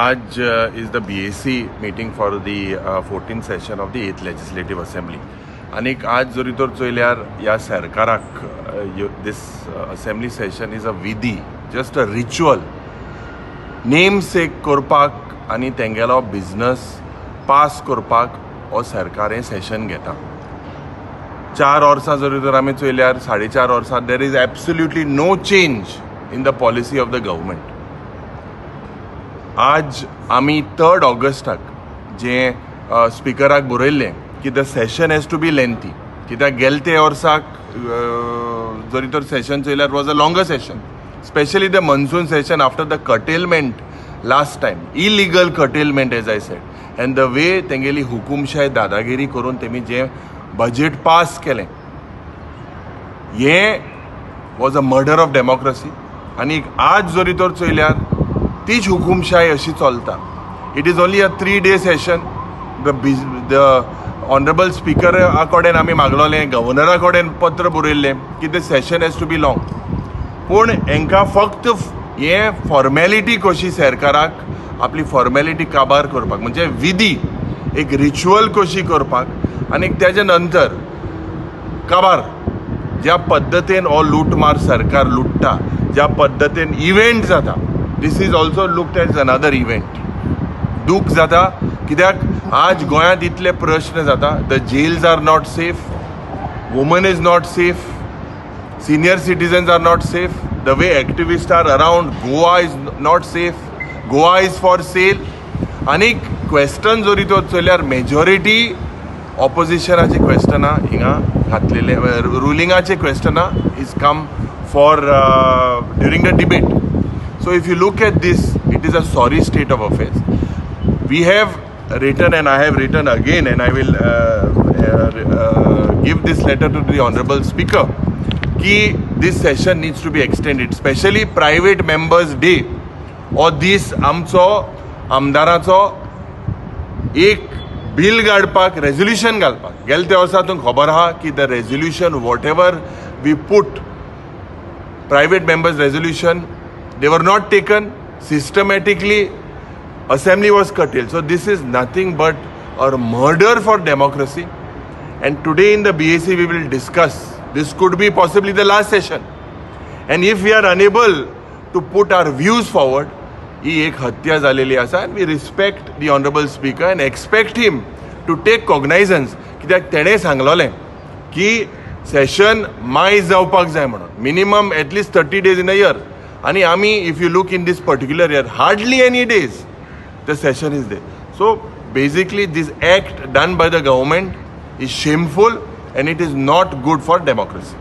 आज is the BAC meeting for the 14th session of the 8th Legislative Assembly. आनीक आज जरी तर चोयल्यार ह्या सरकाराक this assembly session is a विधी, just a ritual. नेम सेक करपाक आनी तेंगेलो बिझनस पास करपाक हो सरकार हें सेशन घेता. 4 वर्सां जरी तर आमी चोयल्यार 4.5 वर्सां there is absolutely no change in the policy of the government. आज आमी 3rd ऑगस्टाक जे स्पिकराक बरयल्लें की the session has to be lengthy, कित्याक गेले ते वर्साक जरी तर सेशन चोयल्यार was a longer session, specially the monsoon session after the curtailment last time, illegal curtailment as I said, and the way तेंगेली हुकुमशाही दादागिरी करून तेमी जे बजेट पास केलें हें was a murder of democracy. आनी आज जरी तर चोयल्यार तीच हुकुमशाही अशी चलता. It is only a 3-day session. The honourable speaker कडेन आमी मागलोलें, गव्हर्नरा कडेन पत्र बरयल्लें की the session has to be long, पूण हांकां फक्त हें फॉर्मेलिटी कशी सरकाराक आपली फॉर्मेलिटी काबार करपाक, म्हणजे विधी एक रिच्युअल कशी करपाक आनी तेजे नंतर काबार ज्या पद्दतीन हो लूटमार सरकार लुटता, ज्या पद्दतीन इव्हेंट जाता, this is also looked as another event. दूख जाता कित्याक आज गोंयांत इतले प्रश्न जाता. The jails are not safe, woman is not safe, senior citizens are not safe, the way activist are around, Goa is not safe, Goa is for sale. आनी question जरी तो चोयल्यार मेजॉरिटी ऑपोजिशनाची क्वेश्चनां हिंगा घातलेले, रुलिंगाचे क्वेश्चनां is come for during the debate. So if you look at this, it is a sorry state of affairs. We have written, and I have written again, and I will give this letter to the Honorable Speaker, कि this session needs to be extended, especially private members day, or this आमचो आमदाराचो एक bill काडपाक, resolution घालपाक. गेले त्या वर्सा तुमकां खबर आहा की the resolution whatever we put, private members resolution, they were not taken systematically. Assembly was curtailed. So this is nothing but a murder for democracy. And today in the BAC we will discuss, this could be possibly the last session, and if we are unable to put our views forward, ही एक हत्या झालेली आसा. and we respect the honorable speaker and expect him to take cognizance, कित्याक तेणें सांगलोलें की session मायज जावपाक जाय म्हणून, minimum at least 30 days in a year. आणि आमी if you look in this particular year, hardly any days the session is there. So basically this act done by the government is shameful and it is not good for democracy.